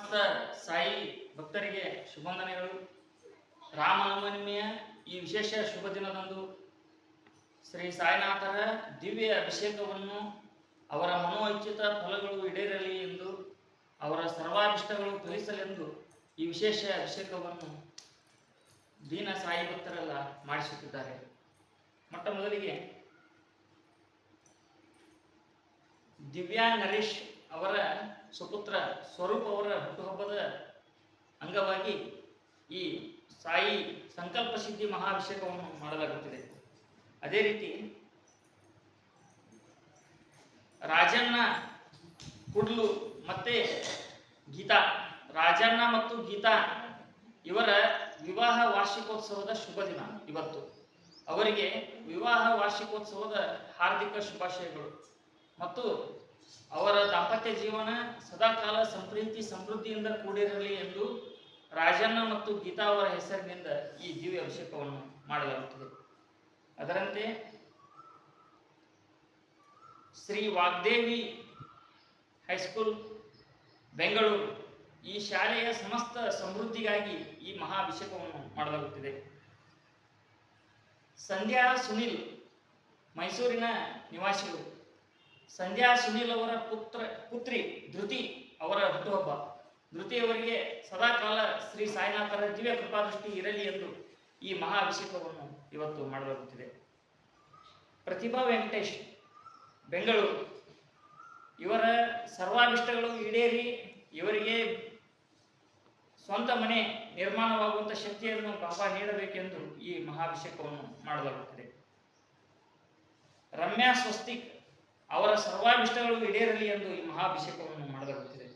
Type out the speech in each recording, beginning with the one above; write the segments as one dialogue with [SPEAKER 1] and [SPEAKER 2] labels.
[SPEAKER 1] ಸಮಸ್ತ ಸಾಯಿ ಭಕ್ತರಿಗೆ ಶುಭವಂದನೆಗಳು. ರಾಮನವಮಿಯ ಈ ವಿಶೇಷ ಶುಭ ದಿನದಂದು ಶ್ರೀ ಸಾಯಿನಾಥರ ದಿವ್ಯ ಅಭಿಷೇಕವನ್ನು ಅವರ ಮನೋಇಚ್ಛಿತ ಫಲಗಳು ಈಡೇರಲಿ ಎಂದು, ಅವರ ಸರ್ವಾಭಿಷ್ಟಗಳು ಫಲಿಸಲೆಂದು ಈ ವಿಶೇಷ ಅಭಿಷೇಕವನ್ನು ದೀನ ಸಾಯಿ ಭಕ್ತರೆಲ್ಲ ಮಾಡಿಸುತ್ತಿದ್ದಾರೆ. ಮೊಟ್ಟ ಮೊದಲಿಗೆ ದಿವ್ಯಾ ನರೇಶ್ ಅವರ ಸುಪುತ್ರ ಸ್ವರೂಪ್ ಅವರ ಹುಟ್ಟುಹಬ್ಬದ ಅಂಗವಾಗಿ ಈ ಸಾಯಿ ಸಂಕಲ್ಪ ಸಿದ್ಧಿ ಮಹಾಭಿಷೇಕವನ್ನು ಮಾಡಲಾಗುತ್ತಿದೆ. ಅದೇ ರೀತಿ ರಾಜಣ್ಣ ಕುಡ್ಲು ಮತ್ತೆ ಗೀತಾ, ರಾಜಣ್ಣ ಮತ್ತು ಗೀತಾ ಇವರ ವಿವಾಹ ವಾರ್ಷಿಕೋತ್ಸವದ ಶುಭ ದಿನ ಇವತ್ತು. ಅವರಿಗೆ ವಿವಾಹ ವಾರ್ಷಿಕೋತ್ಸವದ ಹಾರ್ದಿಕ ಶುಭಾಶಯಗಳು ಮತ್ತು ಅವರ ದಾಂಪತ್ಯ ಜೀವನ ಸದಾಕಾಲ ಸಂಪ್ರೀತಿ ಸಮೃದ್ಧಿಯಿಂದ ಕೂಡಿರಲಿ ಎಂದು ರಾಜಣ್ಣ ಮತ್ತು ಗೀತಾ ಅವರ ಹೆಸರಿನಿಂದ ಈ ದಿವ್ಯ ಅಭಿಷೇಕವನ್ನು ಮಾಡಲಾಗುತ್ತದೆ. ಅದರಂತೆ ಶ್ರೀ ವಾಗ್ದೇವಿ ಹೈಸ್ಕೂಲ್ ಬೆಂಗಳೂರು ಈ ಶಾಲೆಯ ಸಮಸ್ತ ಸಮೃದ್ಧಿಗಾಗಿ ಈ ಮಹಾಭಿಷೇಕವನ್ನು ಮಾಡಲಾಗುತ್ತಿದೆ. ಸಂಧ್ಯಾ ಸುನಿಲ್ ಮೈಸೂರಿನ ನಿವಾಸಿಗಳು. ಸಂಧ್ಯಾ ಸುನಿಲ್ ಅವರ ಪುತ್ರಿ ಧೃತಿ ಅವರ ಹುಟ್ಟುಹಬ್ಬ. ಧೃತಿಯವರಿಗೆ ಸದಾಕಾಲ ಶ್ರೀ ಸಾಯಿನಾಥರ ದಿವ್ಯ ಕೃಪಾದೃಷ್ಟಿ ಇರಲಿ ಎಂದು ಈ ಮಹಾಭಿಷೇಕವನ್ನು ಇವತ್ತು ಮಾಡಲಾಗುತ್ತಿದೆ. ಪ್ರತಿಭಾ ವೆಂಕಟೇಶ್ ಬೆಂಗಳೂರು, ಇವರ ಸರ್ವಾಭಿಷ್ಟಗಳು ಈಡೇರಿ ಇವರಿಗೆ ಸ್ವಂತ ಮನೆ ನಿರ್ಮಾಣವಾಗುವಂಥ ಶಕ್ತಿಯನ್ನು ಬಾಬಾ ನೀಡಬೇಕೆಂದು ಈ ಮಹಾಭಿಷೇಕವನ್ನು ಮಾಡಲಾಗುತ್ತದೆ. ರಮ್ಯಾ ಸ್ವಸ್ತಿಕ್ ಅವರ ಸರ್ವಾಭಿಷ್ಟಗಳು ಈಡೇರಲಿ ಎಂದು ಈ ಮಹಾಭಿಷೇಕವನ್ನು ಮಾಡಲಾಗುತ್ತಿದೆ.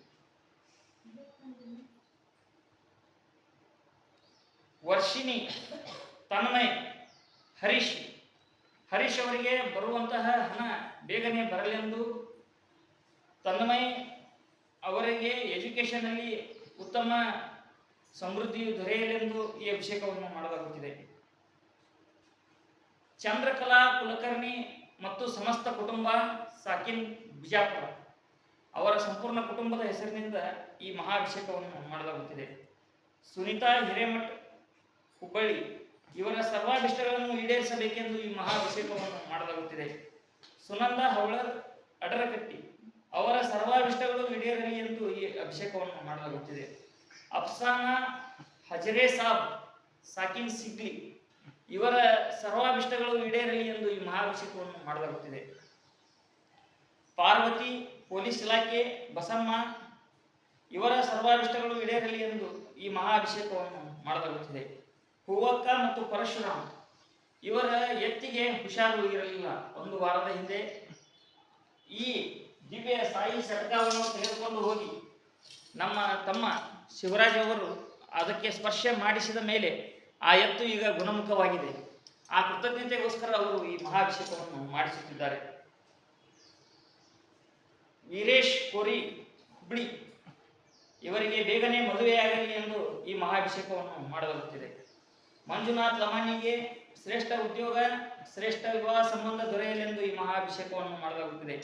[SPEAKER 1] ವರ್ಷಿಣಿ ತನ್ಮಯ್ ಹರೀಶ್ ಅವರಿಗೆ ಬರುವಂತಹ ಹಣ ಬೇಗನೆ ಬರಲೆಂದು, ತನ್ಮಯ್ ಅವರಿಗೆ ಎಜುಕೇಶನ್ ಅಲ್ಲಿ ಉತ್ತಮ ಸಮೃದ್ಧಿಯು ದೊರೆಯಲೆಂದು ಈ ಅಭಿಷೇಕವನ್ನು ಮಾಡಲಾಗುತ್ತಿದೆ. ಚಂದ್ರಕಲಾ ಕುಲಕರ್ಣಿ ಮತ್ತು ಸಮಸ್ತ ಕುಟುಂಬ ಸಾಕಿನ್ ಬಿಜಾಪುರ ಅವರ ಸಂಪೂರ್ಣ ಕುಟುಂಬದ ಹೆಸರಿನಿಂದ ಈ ಮಹಾಭಿಷೇಕವನ್ನು ಮಾಡಲಾಗುತ್ತಿದೆ. ಸುನೀತಾ ಹಿರೇಮಠ್ ಹುಬ್ಬಳ್ಳಿ, ಇವರ ಸರ್ವಾಭಿಷ್ಟಗಳನ್ನು ಈಡೇರಿಸಬೇಕೆಂದು ಈ ಮಹಾಭಿಷೇಕವನ್ನು ಮಾಡಲಾಗುತ್ತಿದೆ. ಸುನಂದ ಹವಳರ್ ಅಡರಕಟ್ಟಿ, ಅವರ ಸರ್ವಾಭಿಷ್ಟಗಳು ಈಡೇರಲಿ ಎಂದು ಈ ಅಭಿಷೇಕವನ್ನು ಮಾಡಲಾಗುತ್ತಿದೆ. ಅಫ್ಸಾನಾ ಹಜರೆ ಸಾಬ್ ಸಾಕಿನ್ ಸಿಗ್ಲಿ, ಇವರ ಸರ್ವಾಭಿಷ್ಟಗಳು ಈಡೇರಲಿ ಎಂದು ಈ ಮಹಾಭಿಷೇಕವನ್ನು ಮಾಡಲಾಗುತ್ತಿದೆ. ಪಾರ್ವತಿ ಪೊಲೀಸ್ ಇಲಾಖೆ ಬಸಮ್ಮ, ಇವರ ಸರ್ವಾಭಿಷ್ಟಗಳು ಈಡೇರಲಿ ಎಂದು ಈ ಮಹಾಭಿಷೇಕವನ್ನು ಮಾಡಲಾಗುತ್ತಿದೆ. ಹೂವಕ್ಕ ಮತ್ತು ಪರಶುರಾಮ್, ಇವರ ಎತ್ತಿಗೆ ಹುಷಾರು ಇರಲಿಲ್ಲ. ಒಂದು ವಾರದ ಹಿಂದೆ ಈ ದಿವ್ಯ ಸಾಯಿ ಸಟಕವನ್ನು ತೆಗೆದುಕೊಂಡು ಹೋಗಿ ನಮ್ಮ ತಮ್ಮ ಶಿವರಾಜ್ ಅವರು ಅದಕ್ಕೆ ಸ್ಪರ್ಶ ಮಾಡಿಸಿದ ಮೇಲೆ ಆ ಎತ್ತು ಈಗ ಗುಣಮುಖವಾಗಿದೆ. ಆ ಕೃತಜ್ಞತೆಗೋಸ್ಕರ ಅವರು ಈ ಮಹಾಭಿಷೇಕವನ್ನು ಮಾಡಿಸುತ್ತಿದ್ದಾರೆ. ವೀರೇಶ್ ಕೋರಿ ಹುಬ್ಳಿ, ಇವರಿಗೆ ಬೇಗನೆ ಮದುವೆಯಾಗಲಿ ಎಂದು ಈ ಮಹಾಭಿಷೇಕವನ್ನು ಮಾಡಲಾಗುತ್ತಿದೆ. ಮಂಜುನಾಥ್ ಲಮಾನಿಗೆ ಶ್ರೇಷ್ಠ ಉದ್ಯೋಗ, ಶ್ರೇಷ್ಠ ವಿವಾಹ ಸಂಬಂಧ ದೊರೆಯಲೆಂದು ಈ ಮಹಾಭಿಷೇಕವನ್ನು ಮಾಡಲಾಗುತ್ತಿದೆ.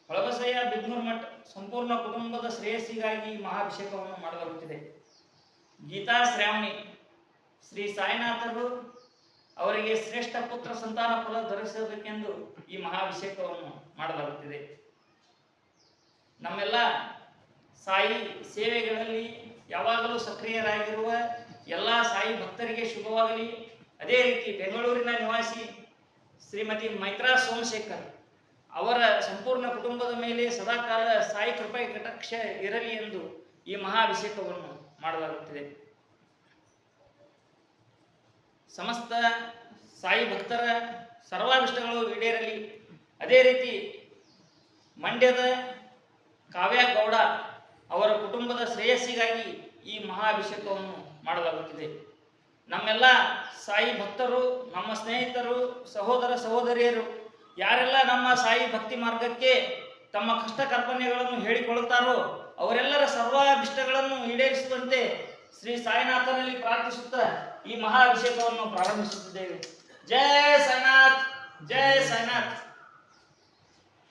[SPEAKER 1] ಹೊಳಬಸಯ್ಯ ಬಿದ್ನೂರ್ ಮಠ್ ಸಂಪೂರ್ಣ ಕುಟುಂಬದ ಶ್ರೇಯಸ್ಸಿಗಾಗಿ ಈ ಮಹಾಭಿಷೇಕವನ್ನು ಮಾಡಲಾಗುತ್ತಿದೆ. ಗೀತಾ ಶ್ರಾವಣಿ, ಶ್ರೀ ಸಾಯಿನಾಥರು ಅವರಿಗೆ ಶ್ರೇಷ್ಠ ಪುತ್ರ ಸಂತಾನ ಫಲ ದೊರಕಿಸಬೇಕೆಂದು ಈ ಮಹಾಭಿಷೇಕವನ್ನು ಮಾಡಲಾಗುತ್ತಿದೆ. ನಮ್ಮೆಲ್ಲ ಸಾಯಿ ಸೇವೆಗಳಲ್ಲಿ ಯಾವಾಗಲೂ ಸಕ್ರಿಯರಾಗಿರುವ ಎಲ್ಲ ಸಾಯಿ ಭಕ್ತರಿಗೆ ಶುಭವಾಗಲಿ. ಅದೇ ರೀತಿ ಬೆಂಗಳೂರಿನ ನಿವಾಸಿ ಶ್ರೀಮತಿ ಮೈತ್ರಾ ಸೋಮಶೇಖರ್ ಅವರ ಸಂಪೂರ್ಣ ಕುಟುಂಬದ ಮೇಲೆ ಸದಾಕಾಲ ಸಾಯಿ ಕೃಪೆ ಕಟಾಕ್ಷ ಇರಲಿ ಎಂದು ಈ ಮಹಾಭಿಷೇಕವನ್ನು ಮಾಡಲಾಗುತ್ತಿದೆ. ಸಮಸ್ತ ಸಾಯಿ ಭಕ್ತರ ಸರ್ವಾಭಿಷ್ಟಗಳು ಈಡೇರಲಿ. ಅದೇ ರೀತಿ ಮಂಡ್ಯದ ಕಾವ್ಯ ಗೌಡ ಅವರ ಕುಟುಂಬದ ಶ್ರೇಯಸ್ಸಿಗಾಗಿ ಈ ಮಹಾಭಿಷೇಕವನ್ನು ಮಾಡಲಾಗುತ್ತಿದೆ. ನಮ್ಮೆಲ್ಲ ಸಾಯಿ ಭಕ್ತರು, ನಮ್ಮ ಸ್ನೇಹಿತರು, ಸಹೋದರ ಸಹೋದರಿಯರು ಯಾರೆಲ್ಲ ನಮ್ಮ ಸಾಯಿ ಭಕ್ತಿ ಮಾರ್ಗಕ್ಕೆ ತಮ್ಮ ಕಷ್ಟ ಕಲ್ಪನೆಗಳನ್ನು ಹೇಳಿಕೊಳ್ಳುತ್ತಾರೋ ಅವರೆಲ್ಲರ ಸರ್ವಾಭಿಷ್ಟಗಳನ್ನು ಈಡೇರಿಸುವಂತೆ ಶ್ರೀ ಸಾಯಿನಾಥನಲ್ಲಿ ಪ್ರಾರ್ಥಿಸುತ್ತಾ ಈ ಮಹಾಭಿಷೇಕವನ್ನು ಪ್ರಾರಂಭಿಸುತ್ತಿದ್ದೇವೆ. ಜೈ ಸಾಯಿನಾಥ್, ಜೈ ಸಾಯಿನಾಥ್.